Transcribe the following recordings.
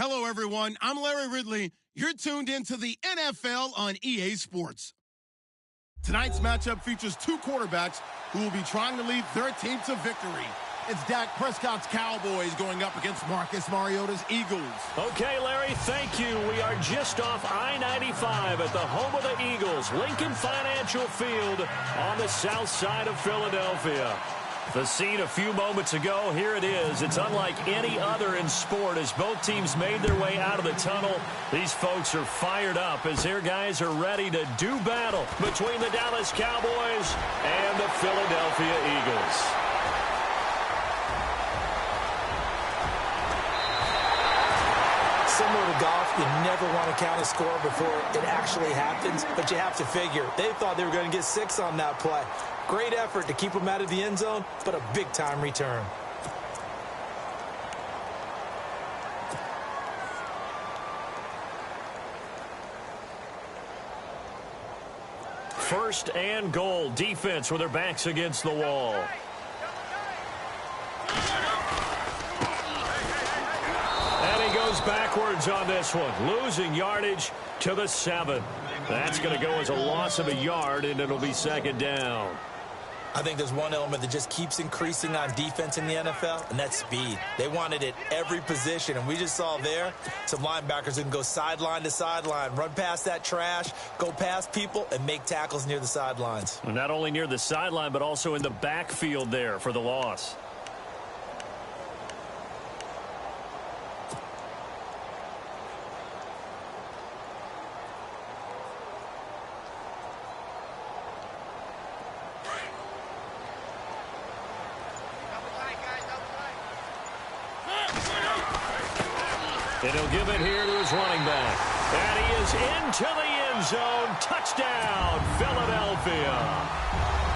Hello, everyone. I'm Larry Ridley. You're tuned into the NFL on EA Sports. Tonight's matchup features two quarterbacks who will be trying to lead their team to victory. It's Dak Prescott's Cowboys going up against Marcus Mariota's Eagles. Okay, Larry, thank you. We are just off I-95 at the home of the Eagles, Lincoln Financial Field on the south side of Philadelphia. The scene a few moments ago, here it is. It's unlike any other in sport as both teams made their way out of the tunnel. These folks are fired up as their guys are ready to do battle between the Dallas Cowboys and the Philadelphia Eagles. Similar to golf, you never want to count a score before it actually happens, but you have to figure. They thought they were going to get 6 on that play. Great effort to keep them out of the end zone, but a big-time return. First and goal, defense with their backs against the wall. Backwards on this one, losing yardage to the 7. That's going to go as a loss of a yard, and it'll be second down. I think there's one element that just keeps increasing on defense in the NFL, and that's speed. They want it at every position, and we just saw there some linebackers who can go sideline to sideline, run past that trash, go past people, and make tackles near the sidelines. Well, not only near the sideline, but also in the backfield there for the loss. And he'll give it here to his running back. And he is into the end zone. Touchdown, Philadelphia.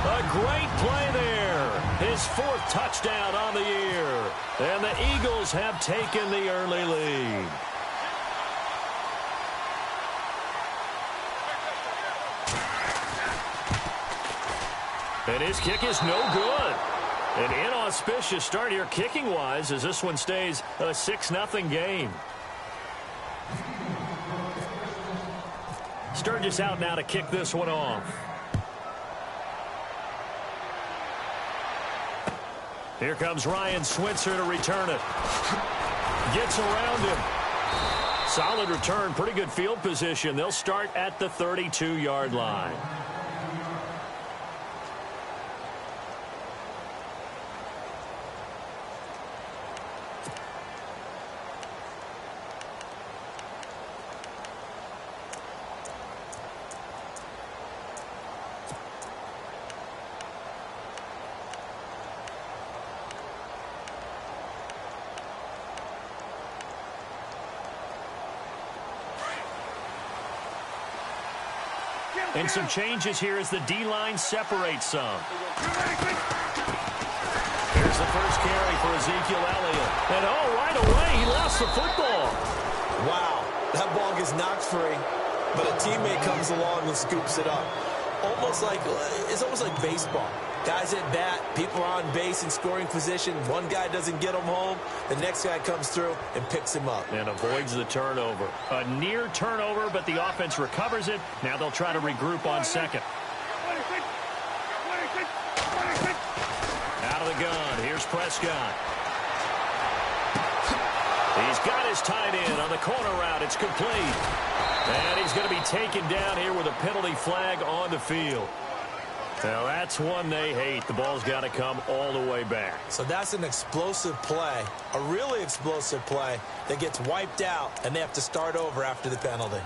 A great play there. His 4th touchdown on the year. And the Eagles have taken the early lead. And his kick is no good. An inauspicious start here kicking-wise as this one stays a 6-0 game. Sturgis out now to kick this one off. Here comes Ryan Switzer to return it. Gets around him. Solid return, pretty good field position. They'll start at the 32-yard line. And some changes here as the D-line separates some. Here's the first carry for Ezekiel Elliott. And right away, he lost the football. Wow, that ball gets knocked free, but a teammate comes along and scoops it up. It's almost like baseball. Guys at bat, people are on base in scoring position. One guy doesn't get him home. The next guy comes through and picks him up. And avoids the turnover. A near turnover, but the offense recovers it. Now they'll try to regroup on second. Out of the gun. Here's Prescott. He's got his tight end on the corner route. It's complete. And he's going to be taken down here with a penalty flag on the field. Now, that's one they hate. The ball's got to come all the way back. So that's an explosive play, a really explosive play that gets wiped out, and they have to start over after the penalty.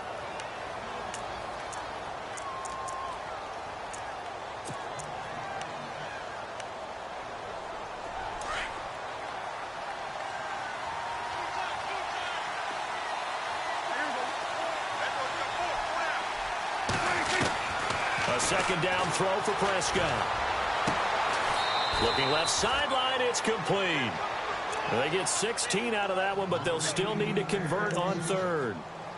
Second down throw for Prescott. Looking left sideline, it's complete. They get 16 out of that one, but they'll still need to convert on third.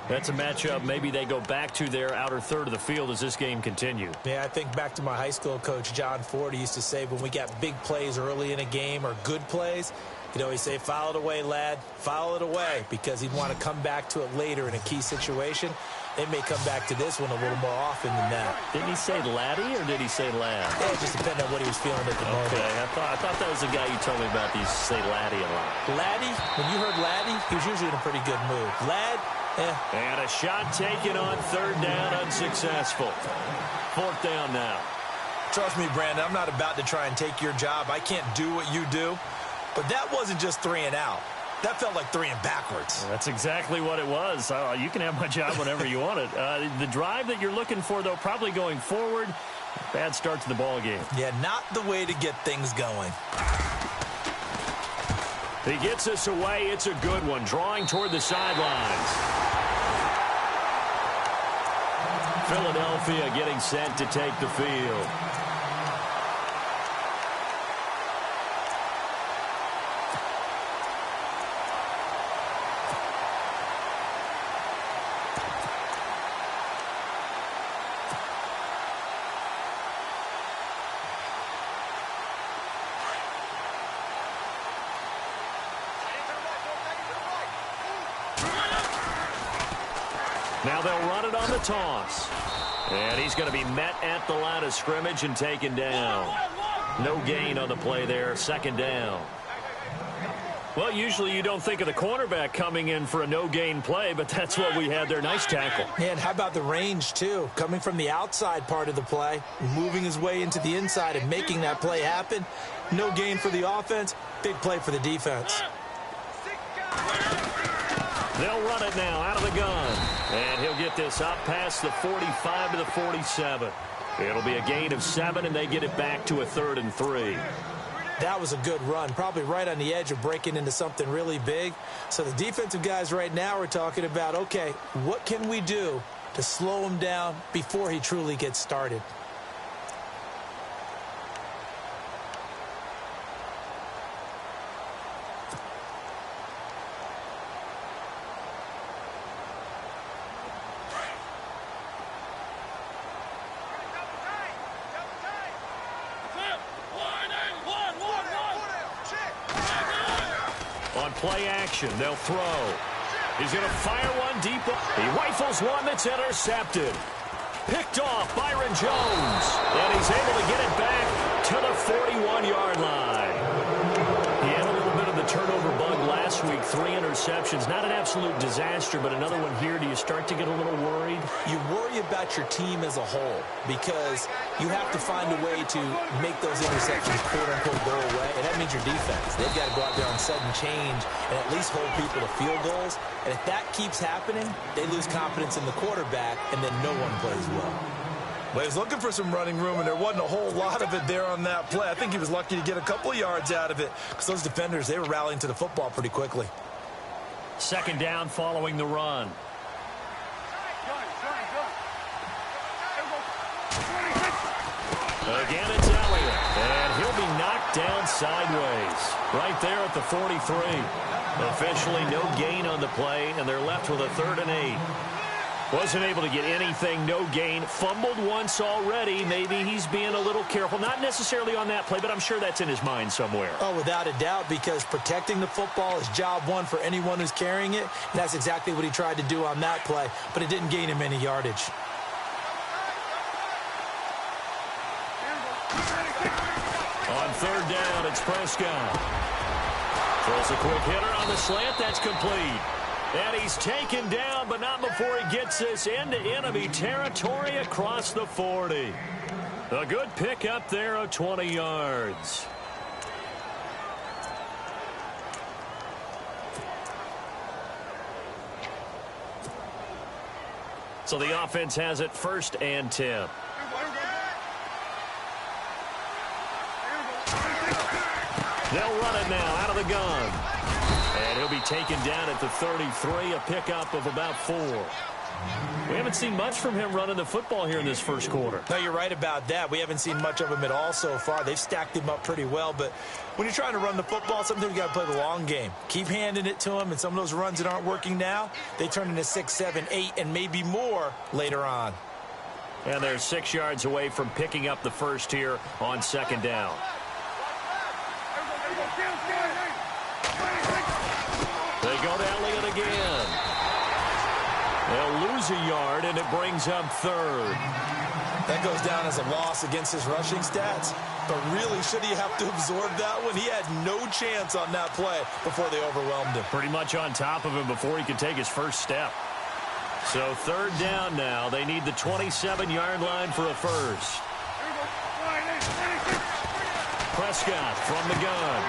That's a matchup maybe they go back to their outer third of the field as this game continues. Yeah, I think back to my high school coach, John Ford. He used to say when we got big plays early in a game or good plays, You know, he say, file it away, lad. File it away, because he'd want to come back to it later in a key situation. They may come back to this one a little more often than that. Didn't he say laddie or did he say lad? Yeah, it just depended on what he was feeling at the moment. Okay, I thought that was the guy you told me about. These say laddie a lot. Laddie, when you heard laddie, he was usually in a pretty good mood. Lad, And a shot taken on third down, unsuccessful. Fourth down now. Trust me, Brandon, I'm not about to try and take your job. I can't do what you do. But that wasn't just 3 and out. That felt like 3 and backwards. That's exactly what it was. You can have my job whenever you want it. The drive that you're looking for, though, probably going forward. Bad start to the ball game. Yeah, not the way to get things going. He gets us away. It's a good one. Drawing toward the sidelines. Philadelphia getting set to take the field. Now they'll run it on the toss. And he's going to be met at the line of scrimmage and taken down. No gain on the play there. Second down. Well, usually you don't think of the cornerback coming in for a no-gain play, but that's what we had there. Nice tackle. And how about the range, too? Coming from the outside part of the play, moving his way into the inside and making that play happen. No gain for the offense. Big play for the defense. They'll run it now out of the gun. And he'll get this up past the 45 to the 47. It'll be a gain of 7, and they get it back to a 3rd and 3. That was a good run, probably right on the edge of breaking into something really big. So the defensive guys right now are talking about, okay, what can we do to slow him down before he truly gets started? On play action, they'll throw. He's going to fire one deep. He rifles one that's intercepted. Picked off Byron Jones. And he's able to get it back to the 41-yard line. He had a little bit of the turnover bug last week. 3 interceptions. Not an absolute disaster, but another one here. Do you start to get a little worried? You worry about your team as a whole because you have to find a way to make those interceptions quote-unquote go away, and that means your defense. They've got to go out there on sudden change and at least hold people to field goals. And if that keeps happening, they lose confidence in the quarterback, and then no one plays well. Well, he was looking for some running room, and there wasn't a whole lot of it there on that play. I think he was lucky to get a couple of yards out of it because those defenders, they were rallying to the football pretty quickly. Second down following the run. Again, it's Elliott. And he'll be knocked down sideways. Right there at the 43. Officially no gain on the play, and they're left with a 3rd and 8. Wasn't able to get anything, no gain. Fumbled once already. Maybe he's being a little careful. Not necessarily on that play, but I'm sure that's in his mind somewhere. Oh, without a doubt, because protecting the football is job one for anyone who's carrying it. And that's exactly what he tried to do on that play, but it didn't gain him any yardage. On 3rd down, it's Prescott. Throws a quick hitter on the slant. That's complete. And he's taken down, but not before he gets this into enemy territory across the 40. A good pick up there of 20 yards. So the offense has it 1st and 10. They'll run it now out of the gun. And he'll be taken down at the 33, a pickup of about 4. We haven't seen much from him running the football here in this first quarter. No, you're right about that. We haven't seen much of him at all so far. They've stacked him up pretty well, but when you're trying to run the football, sometimes you got to play the long game. Keep handing it to him, and some of those runs that aren't working now, they turn into 6, 7, 8, and maybe more later on. And they're 6 yards away from picking up the first here on 2nd down. lose a yard, and it brings up third. That goes down as a loss against his rushing stats. But really, should he have to absorb that one? He had no chance on that play before they overwhelmed him. Pretty much on top of him before he could take his first step. So third down now. They need the 27-yard line for a first. Prescott from the gun.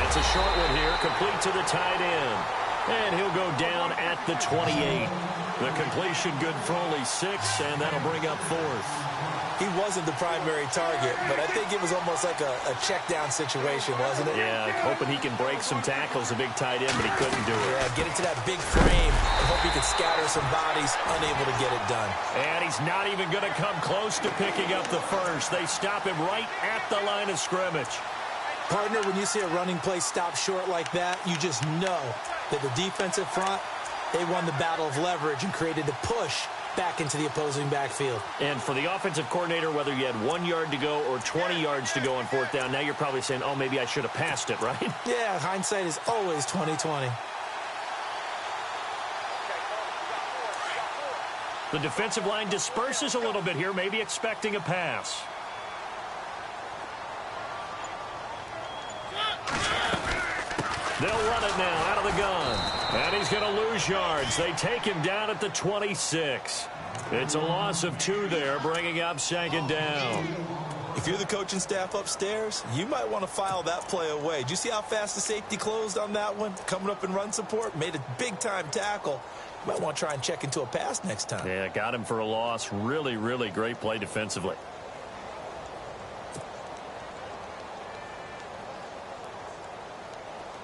It's a short one here, complete to the tight end. And he'll go down at the 28. The completion good for only 6, and that'll bring up fourth. He wasn't the primary target, but I think it was almost like a check down situation, wasn't it? Yeah, hoping he can break some tackles, a big tight end, but he couldn't do it. Yeah, get into that big frame and hope he can scatter some bodies, unable to get it done. And he's not even going to come close to picking up the first. They stop him right at the line of scrimmage. Partner, when you see a running play stop short like that, you just know that the defensive front, they won the battle of leverage and created the push back into the opposing backfield. And for the offensive coordinator, whether you had 1 yard to go or 20 yards to go on fourth down, now you're probably saying, oh, maybe I should have passed it, right? Yeah, hindsight is always 20/20. The defensive line disperses a little bit here, maybe expecting a pass. They'll run it now out of the gun. And he's going to lose yards. They take him down at the 26. It's a loss of 2 there, bringing up second down. If you're the coaching staff upstairs, you might want to file that play away. Do you see how fast the safety closed on that one? Coming up in run support, made a big-time tackle. You might want to try and check into a pass next time. Yeah, got him for a loss. Really, really great play defensively.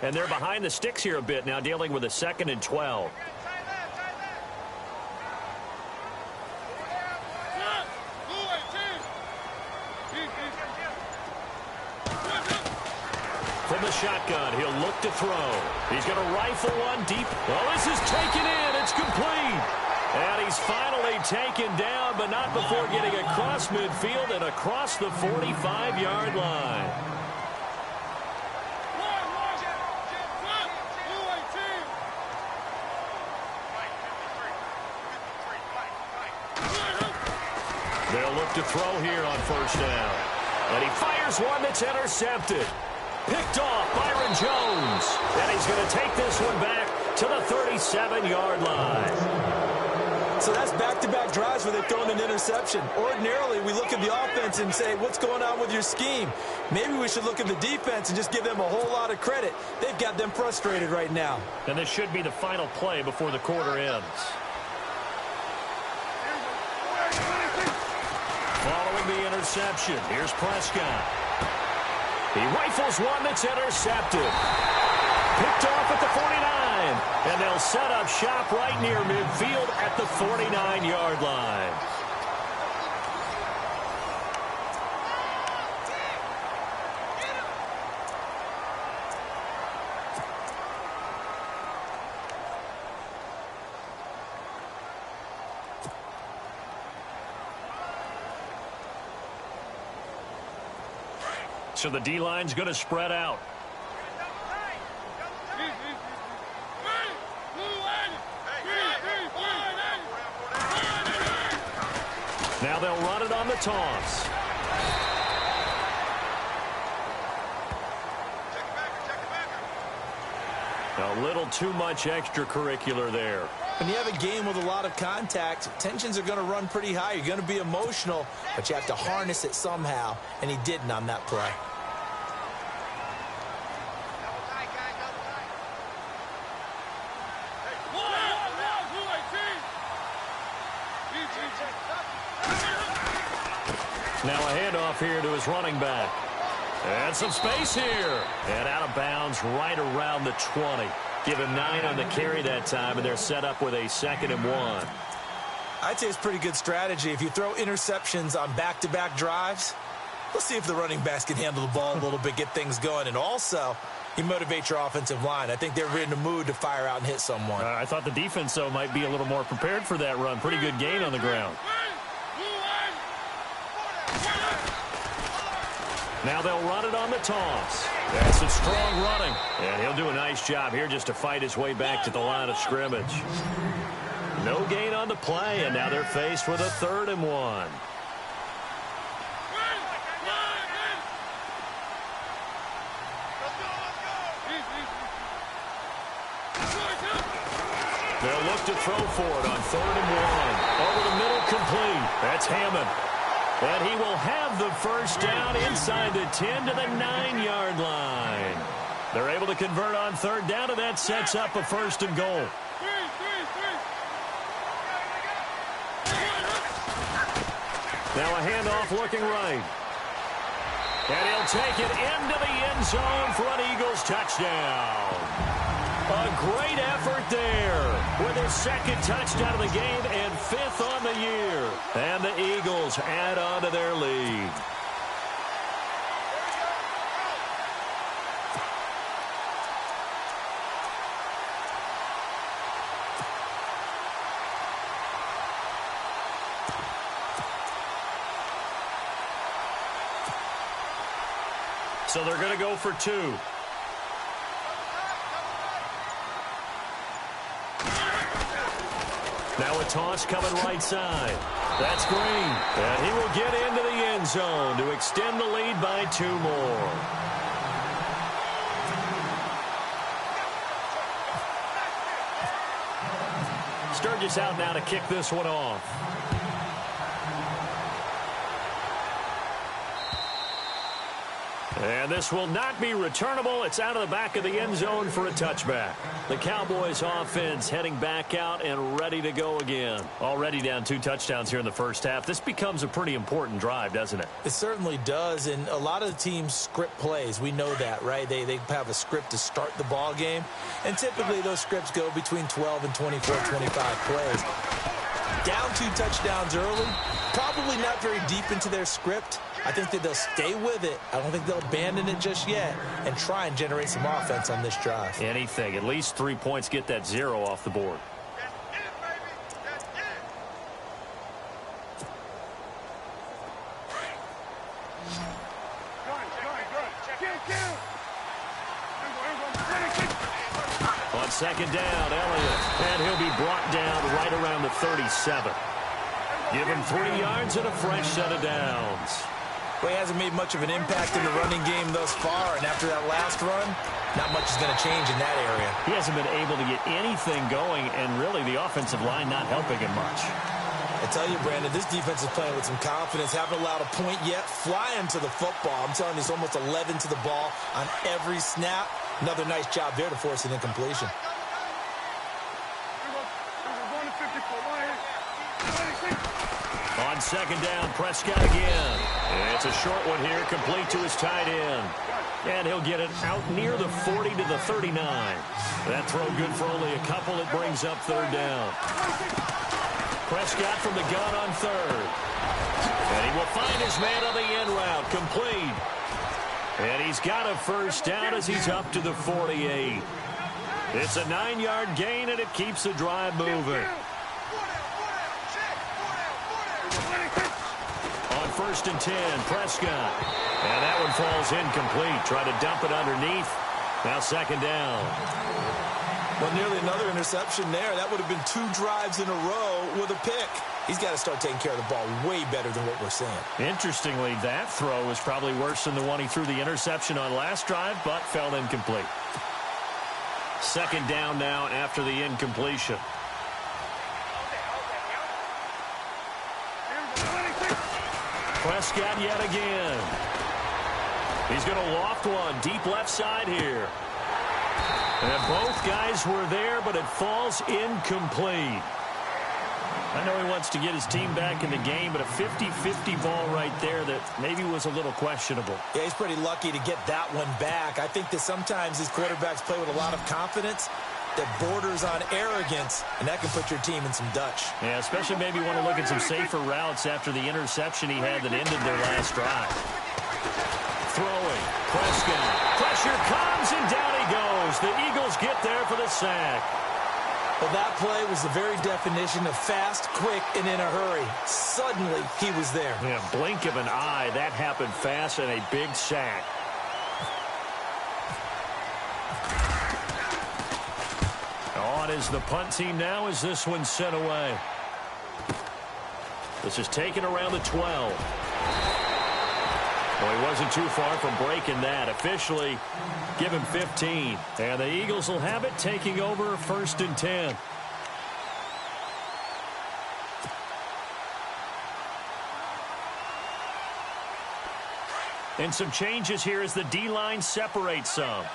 And they're behind the sticks here a bit now, dealing with a 2nd and 12. From the shotgun, he'll look to throw. He's going to rifle one deep. Well, this is taken in. It's complete. And he's finally taken down, but not before getting across midfield and across the 45-yard line. They'll look to throw here on first down. And he fires one that's intercepted. Picked off Byron Jones. And he's going to take this one back to the 37-yard line. So that's back-to-back drives where they've thrown an interception. Ordinarily, we look at the offense and say, what's going on with your scheme? Maybe we should look at the defense and just give them a whole lot of credit. They've got them frustrated right now. And this should be the final play before the quarter ends. Following the interception, here's Prescott. He rifles one that's intercepted. Picked off at the 49. And they'll set up shop right near midfield at the 49-yard line. So the D-line's going to spread out. Now they'll run it on the toss. A little too much extracurricular there. When you have a game with a lot of contact, tensions are going to run pretty high. You're going to be emotional, but you have to harness it somehow, and he didn't on that play. Now a handoff here to his running back. And some space here. And out of bounds right around the 20. Give him 9 on the carry that time, and they're set up with a 2nd and 1. I'd say it's pretty good strategy. If you throw interceptions on back-to-back drives, let's see if the running backs can handle the ball a little bit, get things going. And also, you motivate your offensive line. I think they're in the mood to fire out and hit someone. I thought the defense, though, might be a little more prepared for that run. Pretty good gain on the ground. Now they'll run it on the toss. That's some strong running. And he'll do a nice job here just to fight his way back to the line of scrimmage. No gain on the play, and now they're faced with a 3rd and 1. They'll look to throw for it on 3rd and 1. Over the middle, complete. That's Hammond. And he will have the first down inside the 10 to the 9-yard line. They're able to convert on 3rd down, and that sets up a 1st and goal. Now a handoff looking right. And he'll take it into the end zone for an Eagles touchdown. A great effort there with his 2nd touchdown of the game and 5th on the year. And the Eagles add on to their lead. So they're going to go for 2. Now a toss coming right side. That's Green. And he will get into the end zone to extend the lead by 2 more. Sturgis out now to kick this one off. And this will not be returnable. It's out of the back of the end zone for a touchback. The Cowboys offense heading back out and ready to go again. Already down 2 touchdowns here in the first half. This becomes a pretty important drive, doesn't it? It certainly does, and a lot of the teams script plays. We know that, right? They have a script to start the ball game, and typically those scripts go between 12 and 24, 25 plays. Down 2 touchdowns early, probably not very deep into their script. I think that they'll stay with it. I don't think they'll abandon it just yet and try and generate some offense on this drive. Anything. At least 3 points, get that 0 off the board. On 2nd down, Elliott. And he'll be brought down right around the 37. Give him 3 yards and a fresh set of downs. Well, he hasn't made much of an impact in the running game thus far, and after that last run, not much is going to change in that area. He hasn't been able to get anything going, and really the offensive line not helping him much. I tell you, Brandon, this defense is playing with some confidence. Haven't allowed a point yet. Flying to the football. I'm telling you, it's almost 11 to the ball on every snap. Another nice job there to force an incompletion. On 2nd down, Prescott again. And it's a short one here, complete to his tight end. And he'll get it out near the 40 to the 39. That throw good for only a couple. It brings up 3rd down. Prescott from the gun on 3rd. And he will find his man on the end route, complete. And he's got a first down as he's up to the 48. It's a 9-yard gain, and it keeps the drive moving. On 1st and 10, Prescott. And that one falls incomplete. Try to dump it underneath. Now 2nd down. Well, nearly another interception there. That would have been 2 drives in a row with a pick. He's got to start taking care of the ball way better than what we're seeing. Interestingly, that throw was probably worse than the one he threw the interception on last drive, but fell incomplete. 2nd down now after the incompletion. Prescott yet again. He's going to loft one deep left side here. And both guys were there, but it falls incomplete. I know he wants to get his team back in the game, but a 50-50 ball right there that maybe was a little questionable. Yeah, he's pretty lucky to get that one back. I think that sometimes these quarterbacks play with a lot of confidence that borders on arrogance, and that can put your team in some Dutch. Yeah, especially maybe want to look at some safer routes after the interception he had that ended their last drive. Throwing, Prescott. Pressure comes, and down he goes. The Eagles get there for the sack. Well, that play was the very definition of fast, quick, and in a hurry. Suddenly, he was there. Yeah, blink of an eye. That happened fast, and a big sack. On spot is the punt team now as this one's sent away. This is taken around the 12. Well, he wasn't too far from breaking that. Officially, give him 15. And the Eagles will have it, taking over 1st and 10. And some changes here as the D-line separates some.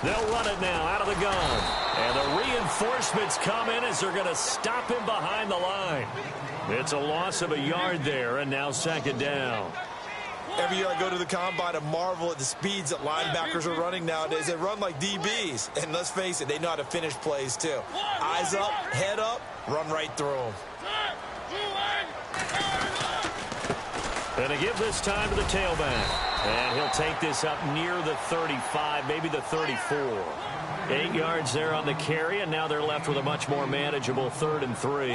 They'll run it now out of the gun. And the reinforcements come in as they're going to stop him behind the line. It's a loss of a yard there, and now 2nd down. Every year I go to the combine and marvel at the speeds that linebackers are running nowadays. They run like DBs. And let's face it, they know how to finish plays too. Eyes up, head up, run right through them. And to give this time to the tailback. And he'll take this up near the 35, maybe the 34. 8 yards there on the carry, and now they're left with a much more manageable 3rd and 3.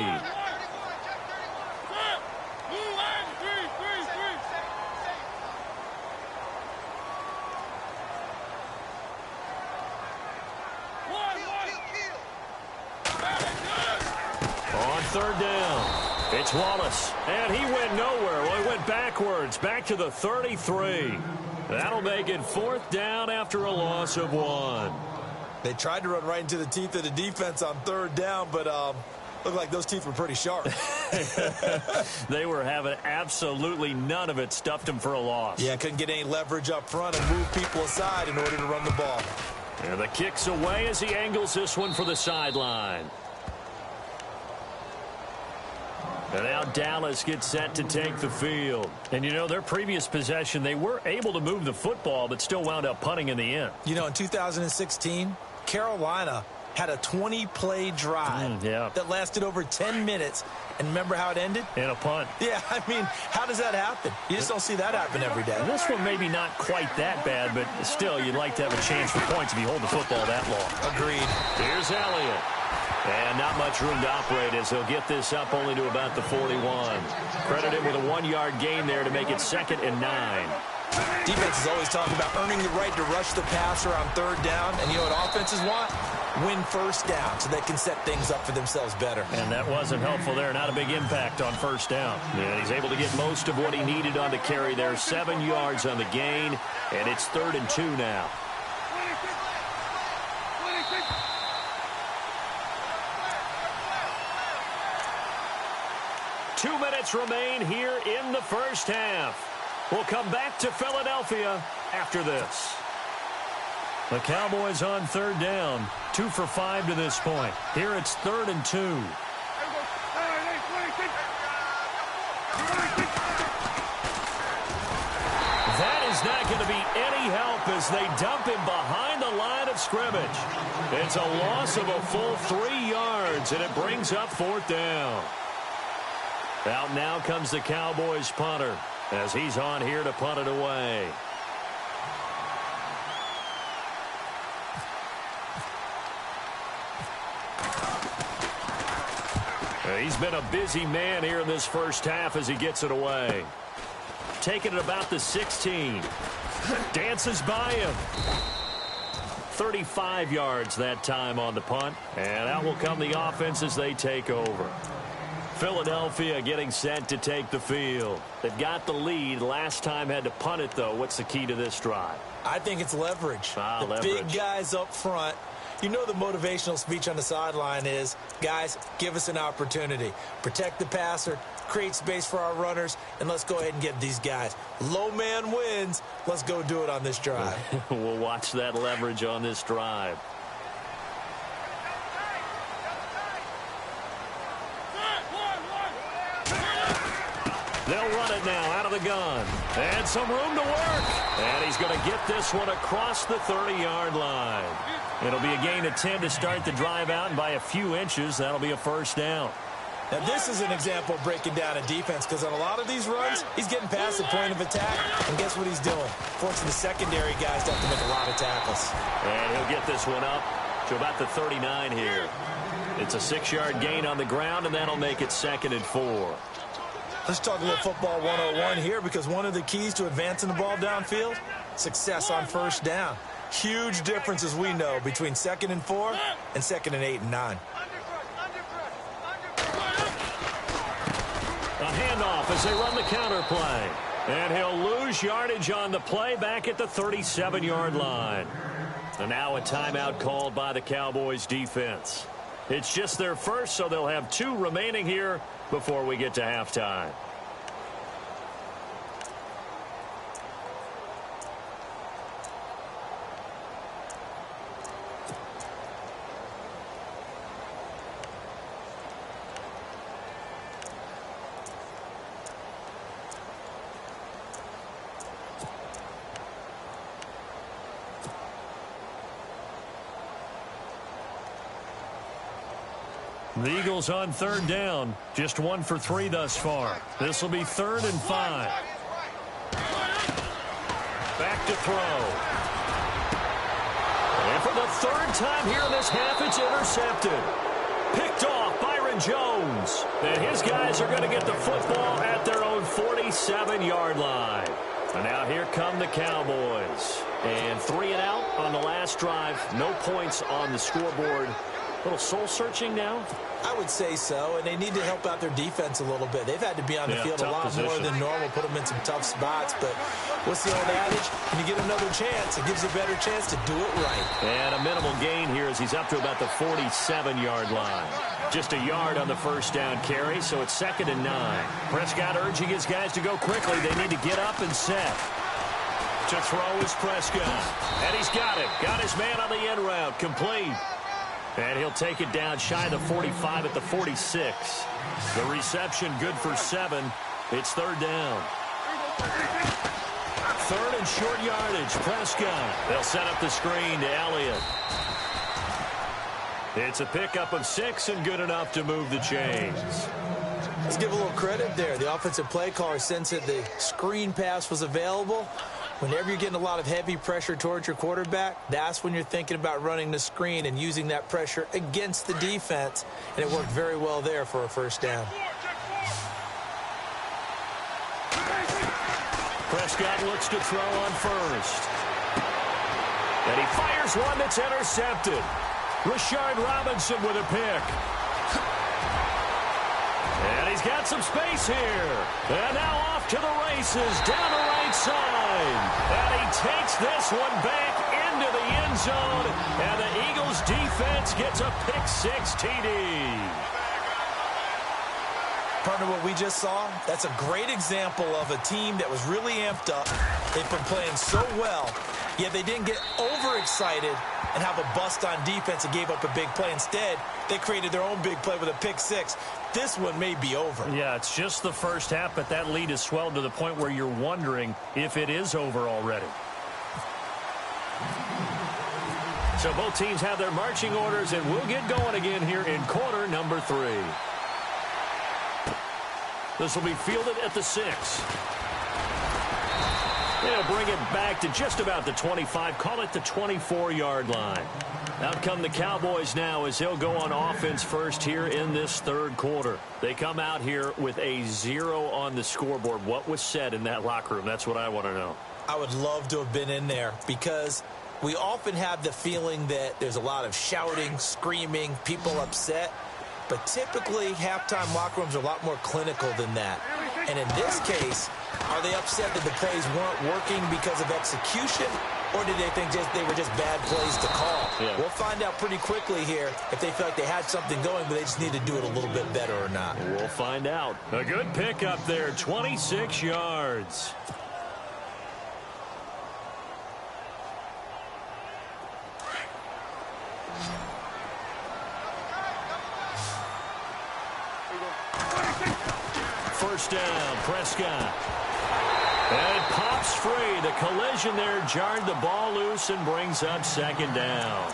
On 3rd down. It's Wallace, and he went nowhere. Well, he went backwards, back to the 33. That'll make it 4th down after a loss of 1. They tried to run right into the teeth of the defense on 3rd down, but looked like those teeth were pretty sharp. They were having absolutely none of it, stuffed them for a loss. Yeah, couldn't get any leverage up front and move people aside in order to run the ball. And the kick's away as he angles this one for the sideline. And now Dallas gets set to take the field. And, you know, their previous possession, they were able to move the football, but still wound up punting in the end. You know, in 2016, Carolina had a 20-play drive that lasted over 10 minutes. And remember how it ended? In a punt. Yeah, I mean, how does that happen? You just don't see that happen every day. This one maybe not quite that bad, but still, you'd like to have a chance for points if you hold the football that long. Agreed. Here's Elliott. And not much room to operate as he'll get this up only to about the 41. Credit him with a 1-yard gain there to make it 2nd and 9. Defenses always talk about earning the right to rush the passer on 3rd down. And you know what offenses want? Win 1st down so they can set things up for themselves better. And that wasn't helpful there. Not a big impact on 1st down. And he's able to get most of what he needed on the carry there. 7 yards on the gain. And it's 3rd and 2 now. Two minutes remain here in the first half. We'll come back to Philadelphia after this. The Cowboys on 3rd down. 2 for 5 to this point. Here it's 3rd and 2. That is not going to be any help as they dump him behind the line of scrimmage. It's a loss of a full 3 yards, and it brings up 4th down. Out now comes the Cowboys punter as he's on here to punt it away. He's been a busy man here in this first half as he gets it away. Taking it about the 16. Dances by him. 35 yards that time on the punt. And out will come the offense as they take over. Philadelphia getting set to take the field. They've got the lead. Last time had to punt it, though. What's the key to this drive? I think it's leverage. Leverage. Big guys up front. You know the motivational speech on the sideline is, guys, give us an opportunity. Protect the passer, create space for our runners, and let's go ahead and get these guys. Low man wins. Let's go do it on this drive. We'll watch that leverage on this drive. They'll run it now out of the gun. And some room to work. And he's going to get this one across the 30-yard line. It'll be a gain of 10 to start the drive out, and by a few inches, that'll be a 1st down. Now, this is an example of breaking down a defense, because on a lot of these runs, he's getting past the point of attack, and guess what he's doing? Forcing the secondary guys to have to make a lot of tackles. And he'll get this one up to about the 39 here. It's a 6-yard gain on the ground, and that'll make it 2nd and 4. Let's talk a little football 101 here, because one of the keys to advancing the ball downfield, success on first down. Huge difference, as we know, between 2nd and 4 and 2nd and 8 and 9. A handoff as they run the counter play. And he'll lose yardage on the play back at the 37-yard line. And now a timeout called by the Cowboys defense. It's just their first, so they'll have 2 remaining here before we get to halftime. The Eagles on 3rd down. Just 1 for 3 thus far. This will be 3rd and 5. Back to throw. And for the 3rd time here in this half, it's intercepted. Picked off Byron Jones. And his guys are going to get the football at their own 47-yard line. And now here come the Cowboys. And 3 and out on the last drive. No points on the scoreboard. A little soul-searching now? I would say so, and they need to help out their defense a little bit. They've had to be on the field a lot more than normal, put them in some tough spots. But what's the old adage? When you get another chance, it gives you a better chance to do it right. And a minimal gain here as he's up to about the 47-yard line. Just a yard on the first down carry, so it's 2nd and 9. Prescott urging his guys to go quickly. They need to get up and set. To throw is Prescott. And he's got it. Got his man on the end route. Complete. And he'll take it down shy of the 45 at the 46. The reception good for 7. It's 3rd down. 3rd and short yardage. Prescott. They'll set up the screen to Elliott. It's a pickup of 6 and good enough to move the chains. Let's give a little credit there. The offensive play caller, since the screen pass was available, whenever you're getting a lot of heavy pressure towards your quarterback, that's when you're thinking about running the screen and using that pressure against the defense. And it worked very well there for a first down. Prescott looks to throw on first. And he fires one that's intercepted. Rashard Robinson with a pick. And he's got some space here. And now off to the races down the right side. And he takes this one back into the end zone. And the Eagles defense gets a pick-6 TD. Partner, what we just saw, that's a great example of a team that was really amped up. They've been playing so well, yet they didn't get overexcited and have a bust on defense and gave up a big play. Instead, they created their own big play with a pick-6. This one may be over. Yeah, it's just the first half, but that lead has swelled to the point where you're wondering if it is over already. So both teams have their marching orders, and we'll get going again here in quarter number 3. This will be fielded at the 6. They'll bring it back to just about the 25. Call it the 24-yard line. Out come the Cowboys now as they'll go on offense first here in this 3rd quarter. They come out here with a 0 on the scoreboard. What was said in that locker room? That's what I want to know. I would love to have been in there because we often have the feeling that there's a lot of shouting, screaming, people upset. But typically, halftime locker rooms are a lot more clinical than that. And in this case, are they upset that the plays weren't working because of execution? Or did they think they were just bad plays to call? Yeah. We'll find out pretty quickly here if they feel like they had something going, but they just need to do it a little bit better or not. We'll find out. A good pickup there, 26 yards. First down, Prescott. And it pops free. The collision there jarred the ball loose and brings up 2nd down.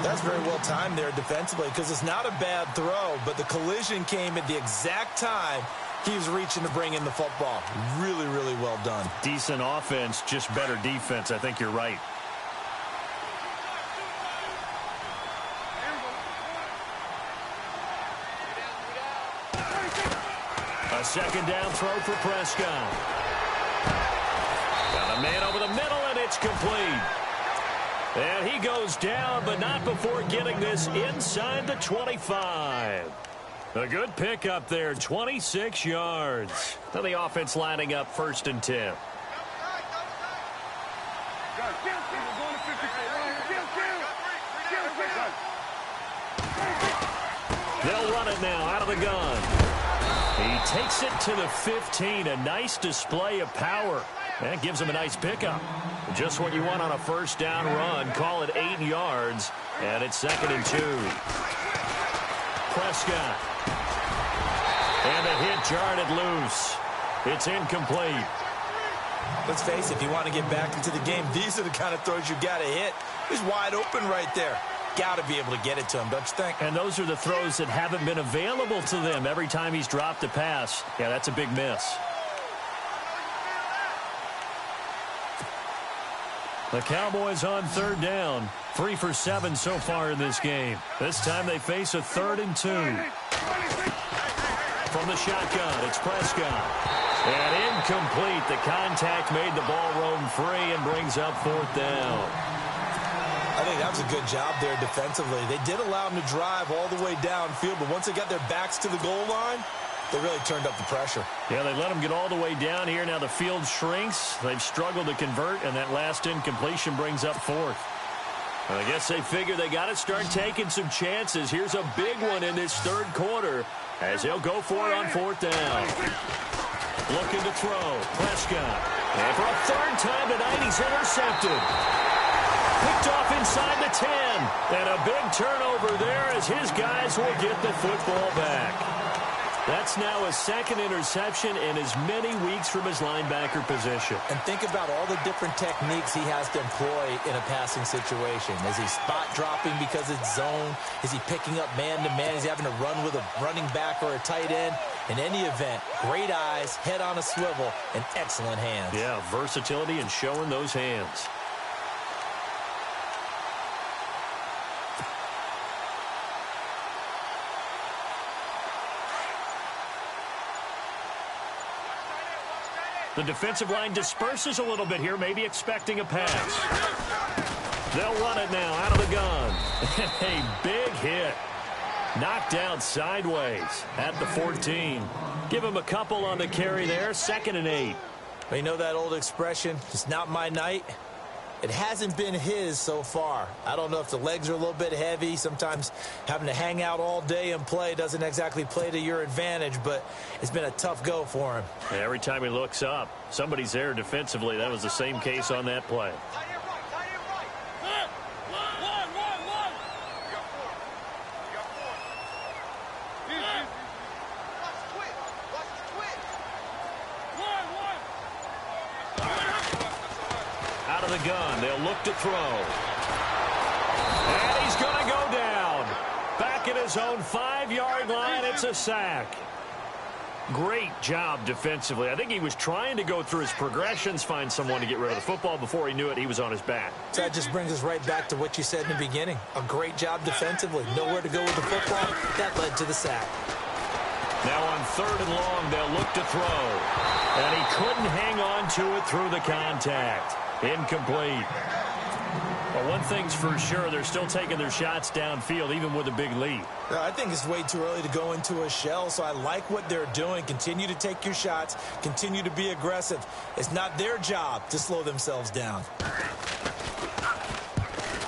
That's very well timed there defensively because it's not a bad throw, but the collision came at the exact time he was reaching to bring in the football. Really, really well done. Decent offense, just better defense. I think you're right. A second down throw for Prescott. Got a man over the middle, and it's complete. And he goes down, but not before getting this inside the 25. A good pickup there, 26 yards. Now the offense lining up 1st and 10. They'll run it now out of the gun. He takes it to the 15. A nice display of power. That gives him a nice pickup. Just what you want on a 1st down run. Call it 8 yards. And it's 2nd and 2. Prescott. And the hit jarred it loose. It's incomplete. Let's face it, if you want to get back into the game, these are the kind of throws you got to hit. He's wide open right there. Got to be able to get it to him, don't you think? And those are the throws that haven't been available to them every time he's dropped a pass. Yeah, that's a big miss. The Cowboys on 3rd down. 3 for 7 so far in this game. This time they face a 3rd and 2. From the shotgun, it's Prescott. And incomplete. The contact made the ball roam free and brings up 4th down. I think that was a good job there defensively. They did allow him to drive all the way downfield, but once they got their backs to the goal line, they really turned up the pressure. Yeah, they let him get all the way down here. Now the field shrinks. They've struggled to convert, and that last incompletion brings up 4th. Well, I guess they figure they got to start taking some chances. Here's a big one in this 3rd quarter as he'll go for it on 4th down. Looking to throw. Prescott. And for a 3rd time tonight, he's intercepted. Picked off inside the 10. And a big turnover there as his guys will get the football back. That's now a 2nd interception in as many weeks from his linebacker position. And think about all the different techniques he has to employ in a passing situation. Is he spot dropping because it's zone? Is he picking up man-to-man? Is he having to run with a running back or a tight end? In any event, great eyes, head on a swivel, and excellent hands. Yeah, versatility and showing those hands. The defensive line disperses a little bit here, maybe expecting a pass. They'll run it now out of the gun. A big hit. Knocked out sideways at the 14. Give him a couple on the carry there. 2nd and 8. Well, you know that old expression, it's not my night? It hasn't been his so far. I don't know if the legs are a little bit heavy. Sometimes having to hang out all day and play doesn't exactly play to your advantage, but it's been a tough go for him. And every time he looks up, somebody's there defensively. That was the same case on that play. Out of the gun, they'll look to throw. And he's going to go down. Back at his own 5-yard line, it's a sack. Great job defensively. I think he was trying to go through his progressions, find someone to get rid of the football. Before he knew it, he was on his back. So that just brings us right back to what you said in the beginning. A great job defensively. Nowhere to go with the football. That led to the sack. Now on 3rd and long, they'll look to throw. And he couldn't hang on to it through the contact. Incomplete. Well, one thing's for sure, they're still taking their shots downfield, even with a big lead. I think it's way too early to go into a shell, so I like what they're doing. Continue to take your shots. Continue to be aggressive. It's not their job to slow themselves down.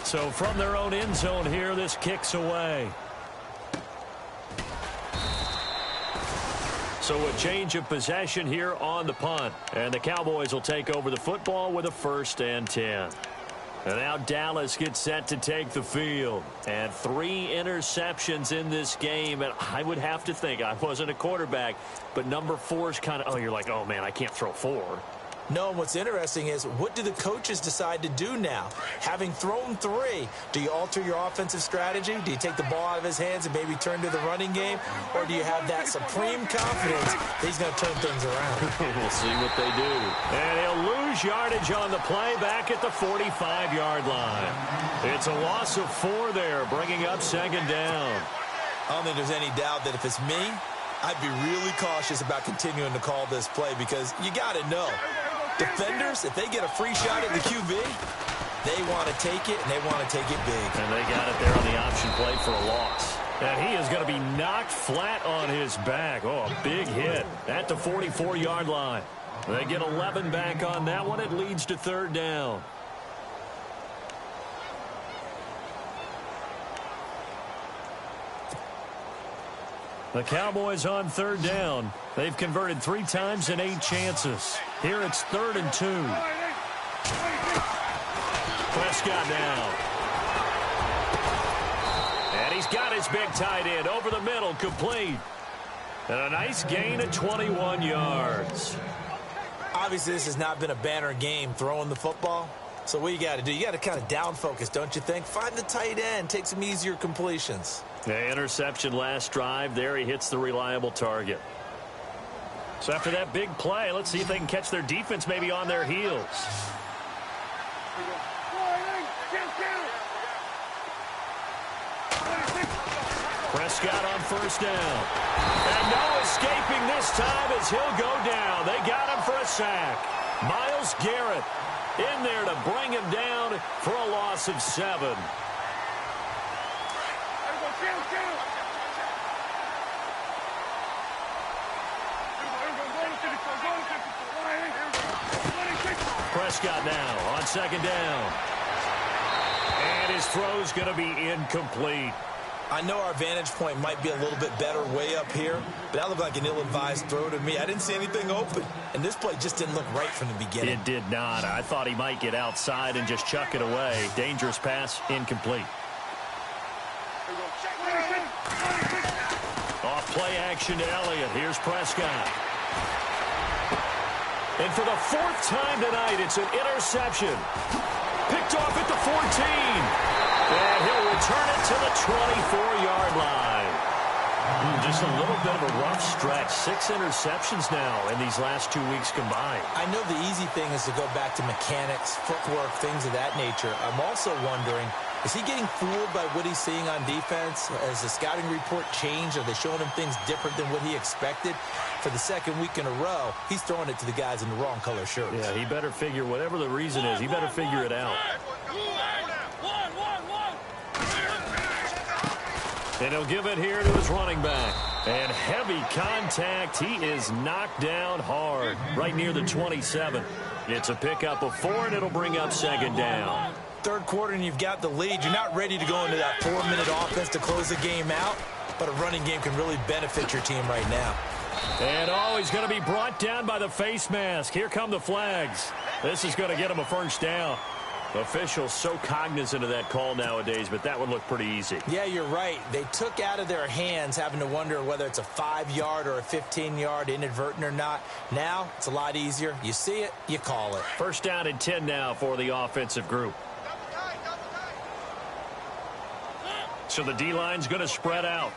So from their own end zone here, this kicks away. So a change of possession here on the punt. And the Cowboys will take over the football with a 1st and 10. And now Dallas gets set to take the field. And 3 interceptions in this game. And I would have to think, I wasn't a quarterback, but number 4 is kind of, you're like, oh, man, I can't throw 4. No, what's interesting is, what do the coaches decide to do now? Having thrown 3, do you alter your offensive strategy? Do you take the ball out of his hands and maybe turn to the running game? Or do you have that supreme confidence that he's going to turn things around? We'll see what they do. And he'll lose yardage on the play back at the 45-yard line. It's a loss of 4 there, bringing up 2nd down. I don't think there's any doubt that if it's me, I'd be really cautious about continuing to call this play because you got to know, defenders, if they get a free shot at the QB, they want to take it, and they want to take it big. And they got it there on the option play for a loss. And he is going to be knocked flat on his back. Oh, a big hit at the 44-yard line. They get 11 back on that one. It leads to third down. The Cowboys on third down. They've converted 3 times in 8 chances. Here it's 3rd and 2. Prescott now. And he's got his big tight end over the middle, complete. And a nice gain of 21 yards. Obviously, this has not been a banner game throwing the football. So what you got to do, you got to kind of down focus, don't you think? Find the tight end, take some easier completions. The interception last drive. There he hits the reliable target. So after that big play, let's see if they can catch their defense maybe on their heels. Prescott on first down. And no escaping this time as he'll go down. They got him for a sack. Myles Garrett in there to bring him down for a loss of 7. Prescott now on second down. And his throw's going to be incomplete. I know our vantage point might be a little bit better way up here, but that looked like an ill-advised throw to me. I didn't see anything open, and this play just didn't look right from the beginning. It did not. I thought he might get outside and just chuck it away. Dangerous pass, incomplete. Off play action to Elliott. Here's Prescott. And for the 4th time tonight, it's an interception. Picked off at the 14. And he'll return it to the 24-yard line. Just a little bit of a rough stretch. 6 interceptions now in these last 2 weeks combined. I know the easy thing is to go back to mechanics, footwork, things of that nature. I'm also wondering, is he getting fooled by what he's seeing on defense? Has the scouting report changed? Are they showing him things different than what he expected? For the 2nd week in a row, he's throwing it to the guys in the wrong color shirts. Yeah, he better figure, whatever the reason is, he better figure it out. And he'll give it here to his running back. And heavy contact. He is knocked down hard right near the 27. It's a pickup of 4, and it'll bring up second down. 3rd quarter, and you've got the lead. You're not ready to go into that 4-minute offense to close the game out, but a running game can really benefit your team right now. And he's going to be brought down by the face mask. Here come the flags. This is going to get him a first down. Officials so cognizant of that call nowadays, but that one looked pretty easy. Yeah, you're right. They took out of their hands having to wonder whether it's a 5-yard or a 15-yard inadvertent or not. Now, it's a lot easier. You see it, you call it. First down and 10 now for the offensive group. So the D-line's going to spread out.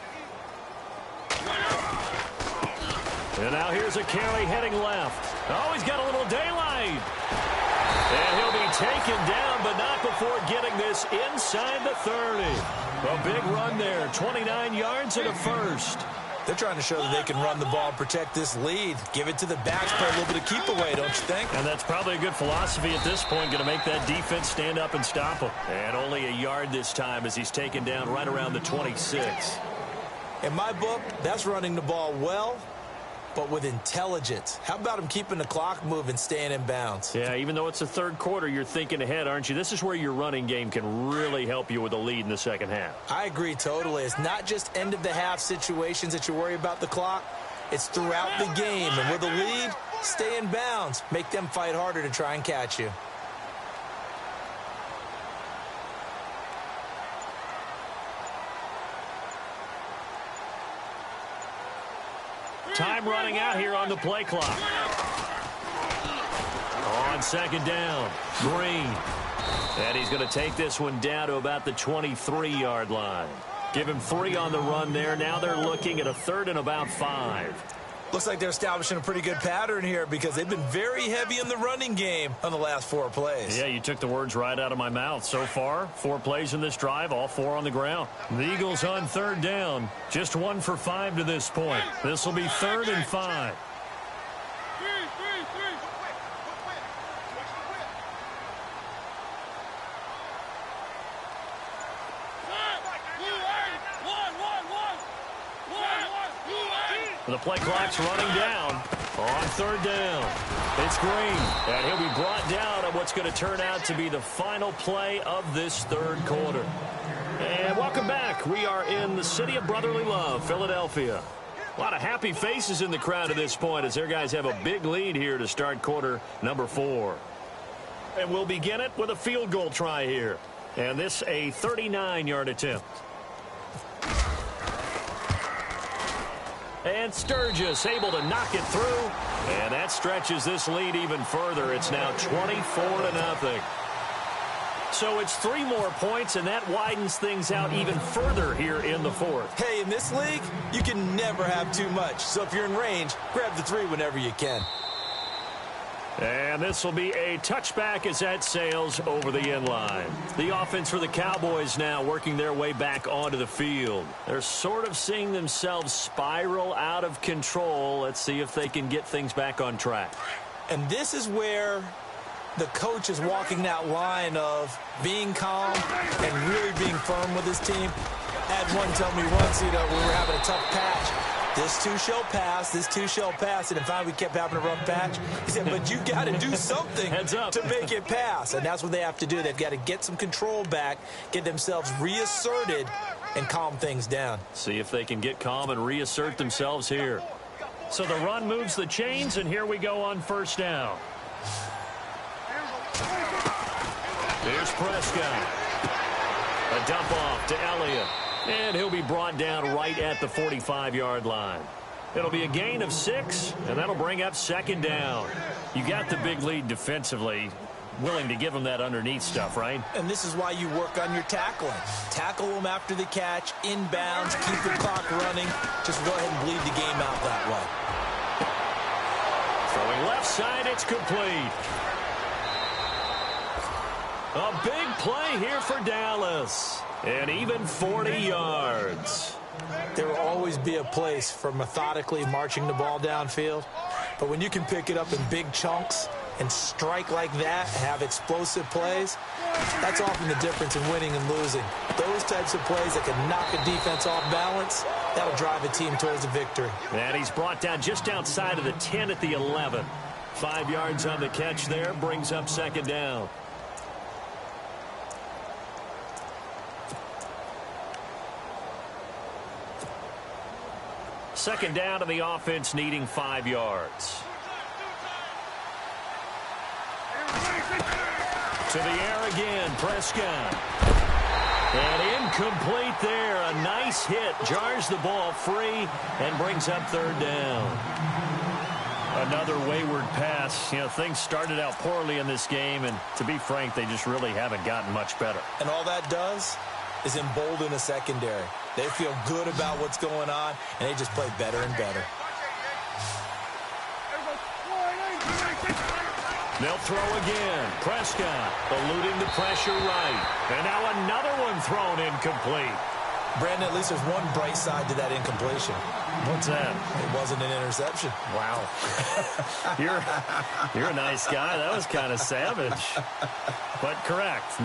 And now here's a carry heading left. Oh, he's got a little daylight. And he'll be taken down, but not before getting this inside the 30. A big run there, 29 yards and a first. They're trying to show that they can run the ball, protect this lead. Give it to the backs, play a little bit of keep away, don't you think? And that's probably a good philosophy at this point, going to make that defense stand up and stop him. And only a yard this time as he's taken down right around the 26. In my book, that's running the ball well, but with intelligence. How about him keeping the clock moving, staying in bounds? Yeah, even though it's the 3rd quarter, you're thinking ahead, aren't you? This is where your running game can really help you with a lead in the second half. I agree totally. It's not just end-of-the-half situations that you worry about the clock. It's throughout the game. And with a lead, stay in bounds. Make them fight harder to try and catch you. Time running out here on the play clock. On second down, Green. And he's going to take this one down to about the 23-yard line. Give him 3 on the run there. Now they're looking at a 3rd and about 5. Looks like they're establishing a pretty good pattern here because they've been very heavy in the running game on the last 4 plays. Yeah, you took the words right out of my mouth. So far, 4 plays in this drive, all 4 on the ground. The Eagles on 3rd down. Just 1 for 5 to this point. This will be 3rd and 5. The play clock's running down on 3rd down. It's Green, and he'll be brought down on what's going to turn out to be the final play of this 3rd quarter. And welcome back. We are in the city of brotherly love, Philadelphia. A lot of happy faces in the crowd at this point as their guys have a big lead here to start quarter number 4. And we'll begin it with a field goal try here. And this a 39-yard attempt. And Sturgis able to knock it through. And that stretches this lead even further. It's now 24-0. So it's 3 more points, and that widens things out even further here in the 4th. Hey, in this league, you can never have too much. So if you're in range, grab the 3 whenever you can. And this will be a touchback as that sails over the end line. The offense for the Cowboys now working their way back onto the field. They're sort of seeing themselves spiral out of control. Let's see if they can get things back on track. And this is where the coach is walking that line of being calm and really being firm with his team. I had one tell me once, we were having a tough patch. This too shall pass, this too shall pass. And finally we kept having a rough patch. He said, but you got to do something to make it pass. And that's what they have to do. They've got to get some control back, get themselves reasserted, and calm things down. See if they can get calm and reassert themselves here. So the run moves the chains, and here we go on 1st down. Here's Prescott. A dump off to Elliott. And he'll be brought down right at the 45-yard line. It'll be a gain of 6, and that'll bring up 2nd down. You got the big lead defensively, willing to give them that underneath stuff, right? And this is why you work on your tackling. Tackle them after the catch, inbounds, keep the clock running. Just go ahead and bleed the game out that way. Throwing left side, it's complete. A big play here for Dallas. And even 40 yards. There will always be a place for methodically marching the ball downfield. But when you can pick it up in big chunks and strike like that, have explosive plays, that's often the difference in winning and losing. Those types of plays that can knock a defense off balance, that'll drive a team towards a victory. And he's brought down just outside of the 10 at the 11. 5 yards on the catch there, brings up 2nd down. Second down, and the offense needing 5 yards. To the air again, Prescott. And incomplete there. A nice hit. Jars the ball free and brings up 3rd down. Another wayward pass. You know, things started out poorly in this game, and to be frank, they just really haven't gotten much better. And all that does is embolden a secondary. They feel good about what's going on, and they just play better and better. They'll throw again. Prescott eluding the pressure right. And now another one thrown incomplete. Brandon, at least there's one bright side to that incompletion. What's that? It wasn't an interception. Wow. You're a nice guy. That was kind of savage. But correct.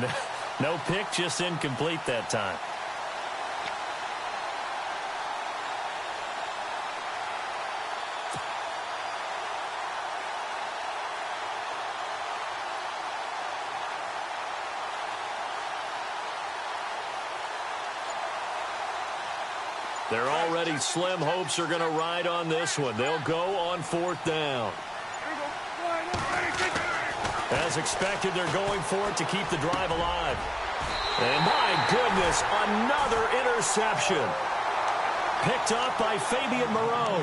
No pick, just incomplete that time. They're already slim hopes are going to ride on this one. They'll go on 4th down. As expected, they're going for it to keep the drive alive. And my goodness, another interception. picked off by Fabian Moreau.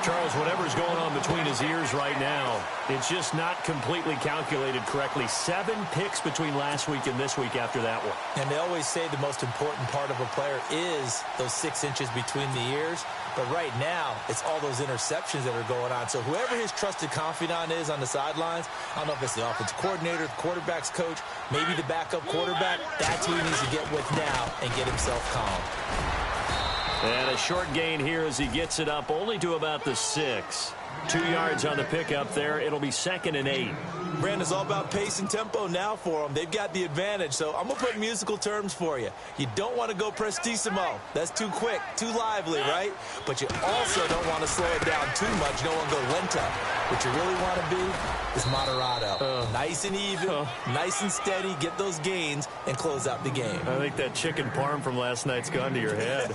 Charles, whatever's going on between his ears right now, it's just not completely calculated correctly. 7 picks between last week and this week after that one. And they always say the most important part of a player is those 6 inches between the ears. But right now, it's all those interceptions that are going on. So whoever his trusted confidant is on the sidelines, I don't know if it's the offensive coordinator, the quarterback's coach, maybe the backup quarterback, that's who he needs to get with now and get himself calm. And a short gain here as he gets it up only to about the 6. 2 yards on the pickup there. It'll be 2nd and 8. Brandon, it's all about pace and tempo now for them. They've got the advantage. So I'm going to put musical terms for you. You don't want to go prestissimo. That's too quick, too lively, right? But you also don't want to slow it down too much. You don't want to go lento. What you really want to be is moderato. Nice and even, nice and steady. Get those gains and close out the game. I think that chicken parm from last night's gone to your head.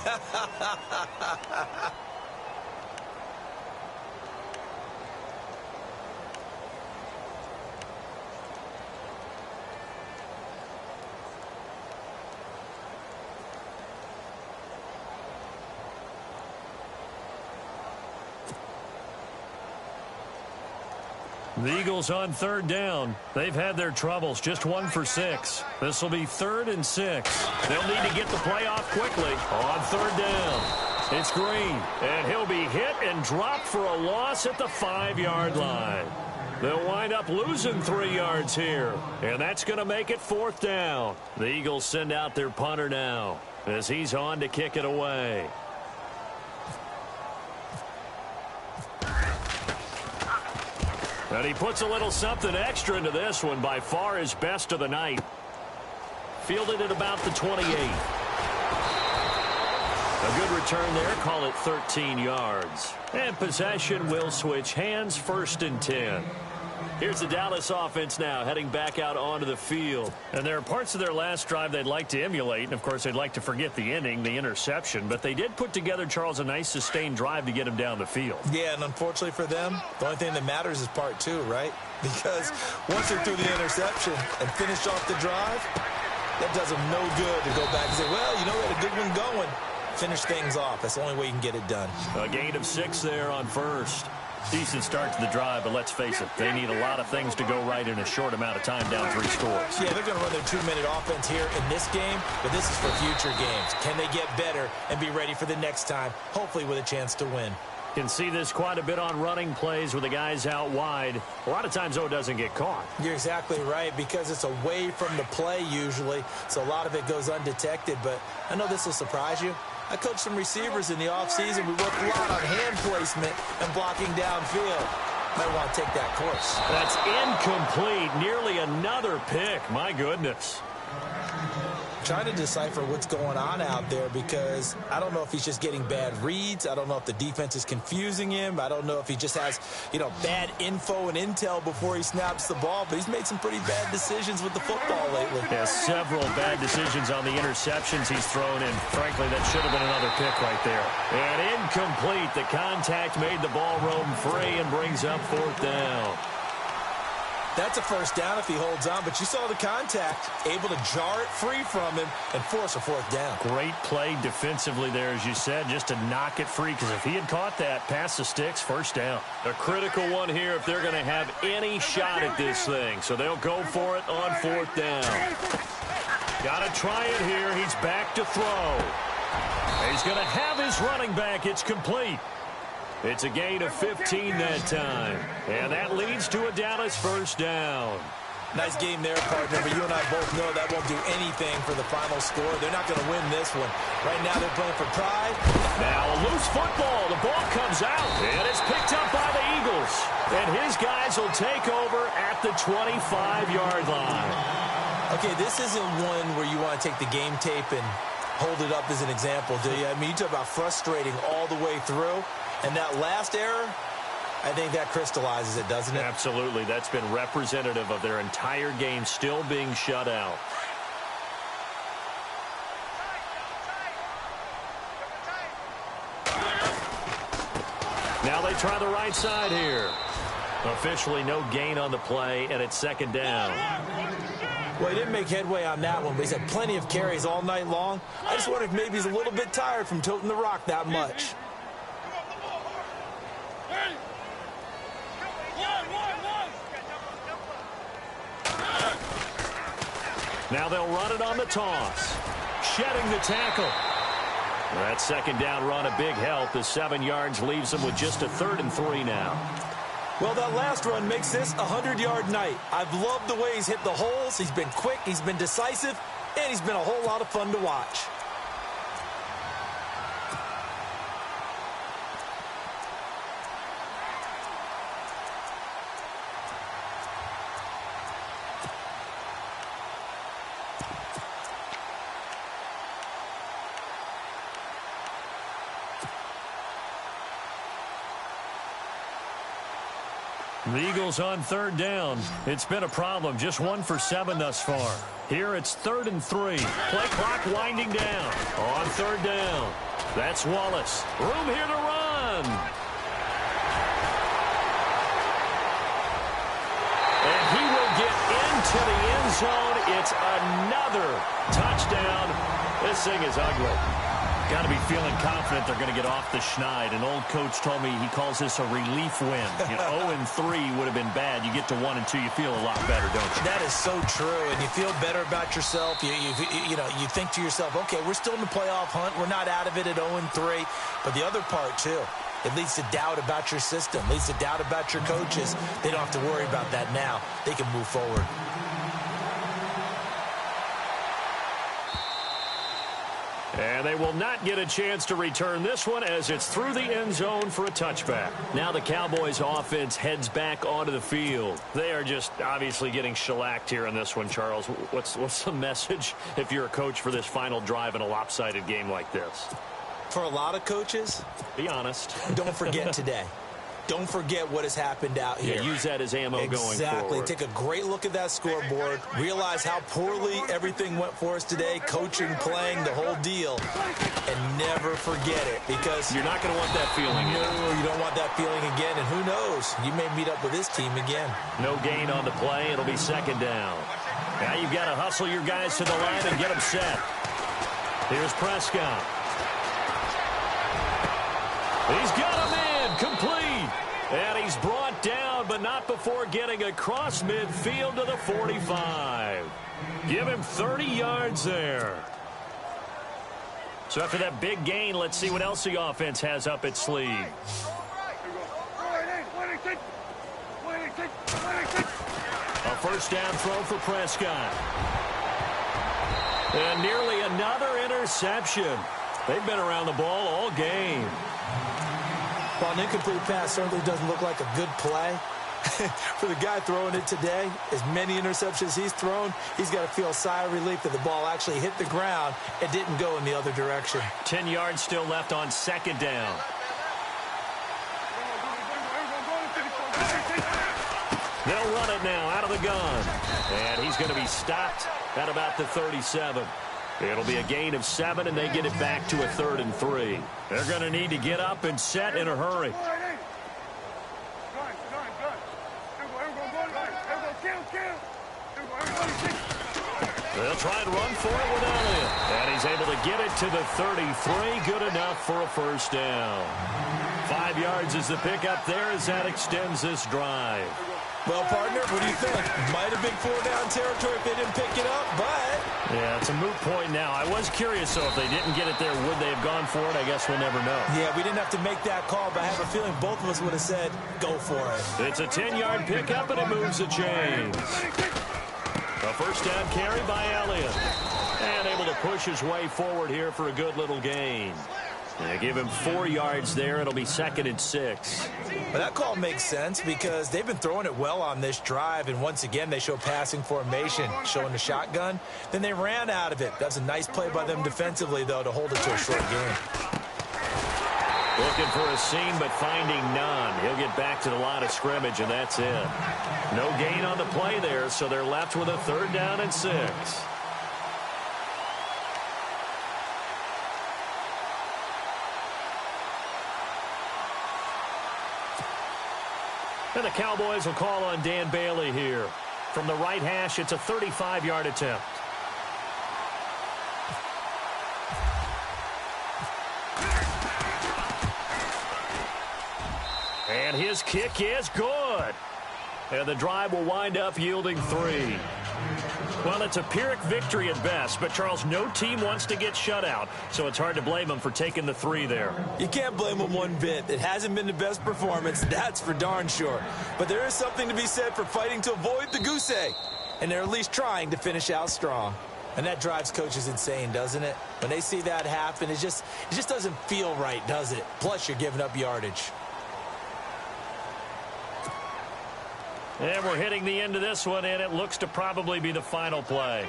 The Eagles on 3rd down. They've had their troubles. Just 1 for 6. This will be 3rd and 6. They'll need to get the play off quickly on 3rd down. It's Green, and he'll be hit and dropped for a loss at the 5-yard line. They'll wind up losing 3 yards here, and that's going to make it 4th down. The Eagles send out their punter now as he's on to kick it away. And he puts a little something extra into this one, by far his best of the night. Fielded at about the 28. A good return there, call it 13 yards. And possession will switch hands, 1st and 10. Here's the Dallas offense now, heading back out onto the field. And there are parts of their last drive they'd like to emulate. And, of course, they'd like to forget the inning, the interception. But they did put together, Charles, a nice sustained drive to get him down the field. Yeah, and unfortunately for them, the only thing that matters is part 2, right? Because once they're through the interception and finish off the drive, that does them no good to go back and say, well, you know, we had a good one going. Finish things off. That's the only way you can get it done. A gain of 6 there on 1st. Decent start to the drive, but let's face it, they need a lot of things to go right in a short amount of time, down 3 scores. Yeah, they're going to run their 2-minute offense here in this game, but this is for future games. Can they get better and be ready for the next time, hopefully with a chance to win? Can see this quite a bit on running plays with the guys out wide. A lot of times, though, it doesn't get caught. You're exactly right, because it's away from the play usually, so a lot of it goes undetected, but I know this will surprise you. I coached some receivers in the offseason. We worked a lot on hand placement and blocking downfield. Might want to take that course. That's incomplete. Nearly another pick. My goodness. Trying to decipher what's going on out there, because I don't know if he's just getting bad reads. I don't know if the defense is confusing him. I don't know if he just has, bad info and intel before he snaps the ball. But he's made some pretty bad decisions with the football lately. Yeah, several bad decisions on the interceptions he's thrown, and frankly, that should have been another pick right there. And incomplete. The contact made the ball roam free and brings up 4th down. That's a 1st down if he holds on, but you saw the contact, able to jar it free from him and force a 4th down. Great play defensively there, as you said, just to knock it free, because if he had caught that, past the sticks, 1st down. A critical one here if they're going to have any shot at this thing, so they'll go for it on 4th down. Got to try it here. He's back to throw. He's going to have his running back. It's complete. It's a gain of 15 that time. And that leads to a Dallas 1st down. Nice game there, partner, but you and I both know that won't do anything for the final score. They're not going to win this one. Right now they're playing for pride. Now a loose football. The ball comes out, and it's picked up by the Eagles. And his guys will take over at the 25-yard line. Okay, this isn't one where you want to take the game tape and hold it up as an example, do you? I mean, you talk about frustrating all the way through. And that last error, I think that crystallizes it, doesn't it? Absolutely. That's been representative of their entire game still being shut out. Now they try the right side here. Officially no gain on the play, and it's 2nd down. Well, he didn't make headway on that one, but he's had plenty of carries all night long. I just wonder if maybe he's a little bit tired from toting the rock that much. Now they'll run it on the toss. Shedding the tackle. That second down run a big help. The 7 yards leaves them with just a 3rd and 3 now. Well, that last run makes this a 100-yard night. I've loved the way he's hit the holes. He's been quick, he's been decisive, and he's been a whole lot of fun to watch. The Eagles on 3rd down. It's been a problem. Just 1 for 7 thus far. Here it's 3rd and 3. Play clock winding down. On 3rd down. That's Wallace. Room here to run. And he will get into the end zone. It's another touchdown. This thing is ugly. Got to be feeling confident they're going to get off the schneid. An old coach told me he calls this a relief win. 0-3 would have been bad. You get to 1 and 2, you feel a lot better, don't you? That is so true, and you feel better about yourself. You think to yourself, okay, we're still in the playoff hunt. We're not out of it at 0-3. But the other part, too, it leads to doubt about your system, leads to doubt about your coaches. They don't have to worry about that now. They can move forward. And they will not get a chance to return this one as it's through the end zone for a touchback. Now the Cowboys offense heads back onto the field. They are just obviously getting shellacked here in this one, Charles. What's the message if you're a coach for this final drive in a lopsided game like this? For a lot of coaches, be honest. Don't forget today. Don't forget what has happened out here. Yeah, use that as ammo going forward. Exactly. Take a great look at that scoreboard. Realize how poorly everything went for us today. Coaching, playing, the whole deal. And never forget it, because you're not going to want that feeling. No, you don't want that feeling again. And who knows? You may meet up with this team again. No gain on the play. It'll be 2nd down. Now you've got to hustle your guys to the line and get them set. Here's Prescott. He's got a man complete. And he's brought down, but not before getting across midfield to the 45. Give him 30 yards there. So after that big gain, let's see what else the offense has up its sleeve. A 1st down throw for Prescott. And nearly another interception. They've been around the ball all game. Well, an incomplete pass certainly doesn't look like a good play. For the guy throwing it today, as many interceptions he's thrown, he's got to feel a sigh of relief that the ball actually hit the ground and didn't go in the other direction. 10 yards still left on 2nd down. They'll run it now out of the gun. And he's going to be stopped at about the 37. It'll be a gain of 7, and they get it back to a 3rd and 3. They're going to need to get up and set in a hurry. They'll try and run for it with Elliott. And he's able to get it to the 33. Good enough for a 1st down. 5 yards is the pickup there as that extends this drive. Well, partner, what do you think? Might have been 4-down territory if they didn't pick it up, but... Yeah, it's a moot point now. I was curious, though, if they didn't get it there, would they have gone for it? I guess we'll never know. Yeah, we didn't have to make that call, but I have a feeling both of us would have said, go for it. It's a 10-yard pickup, and it moves the chains. A 1st down carry by Elliott. And able to push his way forward here for a good little gain. And they give him 4 yards there. It'll be 2nd and 6. But that call makes sense because they've been throwing it well on this drive, and once again they show passing formation, showing the shotgun. Then they ran out of it. That's a nice play by them defensively, though, to hold it to a short gain. Looking for a seam, but finding none. He'll get back to the line of scrimmage, and that's it. No gain on the play there, so they're left with a 3rd down and 6. And the Cowboys will call on Dan Bailey here. From the right hash, it's a 35-yard attempt. And his kick is good. And the drive will wind up yielding 3. Well, it's a Pyrrhic victory at best, but, Charles, no team wants to get shut out, so it's hard to blame them for taking the 3 there. You can't blame them one bit. It hasn't been the best performance, that's for darn sure. But there is something to be said for fighting to avoid the goose egg, and they're at least trying to finish out strong. And that drives coaches insane, doesn't it? When they see that happen, it just doesn't feel right, does it? Plus, you're giving up yardage. And we're hitting the end of this one, and it looks to probably be the final play.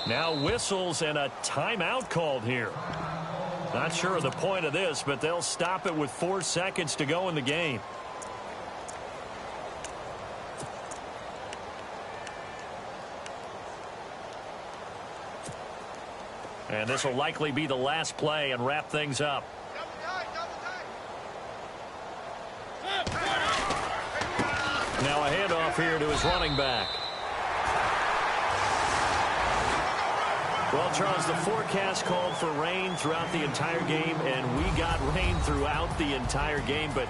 Now whistles and a timeout called here. Not sure of the point of this, but they'll stop it with 4 seconds to go in the game. And this will likely be the last play and wrap things up. Now a handoff here to his running back. Well, Charles, the forecast called for rain throughout the entire game, and we got rain throughout the entire game. But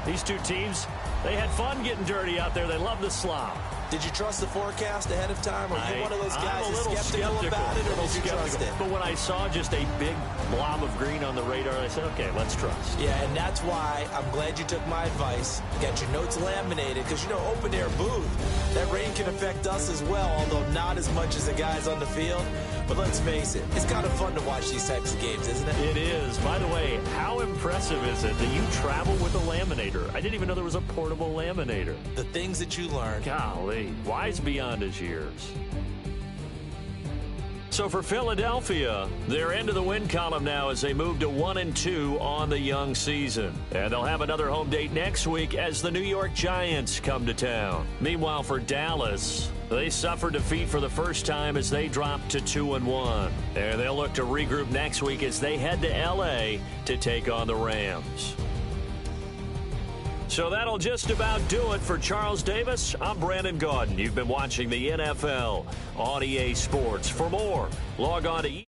these two teams, they had fun getting dirty out there. They love the slop. Did you trust the forecast ahead of time? Are you one of those guys that's skeptical about it, or did you trust it? But when I saw just a big blob of green on the radar, I said, okay, let's trust. Yeah, and that's why I'm glad you took my advice. Get your notes laminated, because, you know, open-air booth, that rain can affect us as well, although not as much as the guys on the field. But let's face it, it's kind of fun to watch these types of games, isn't it? It is. By the way, how impressive is it that you travel with a laminator? I didn't even know there was a portable laminator. The things that you learn. Golly, wise beyond his years. So for Philadelphia, they're into the win column now as they move to 1-2 on the young season. And they'll have another home date next week as the New York Giants come to town. Meanwhile, for Dallas, they suffered defeat for the first time as they dropped to 2-1. And they'll look to regroup next week as they head to L.A. to take on the Rams. So that'll just about do it for Charles Davis. I'm Brandon Gaudin. You've been watching the NFL on EA Sports. For more, log on to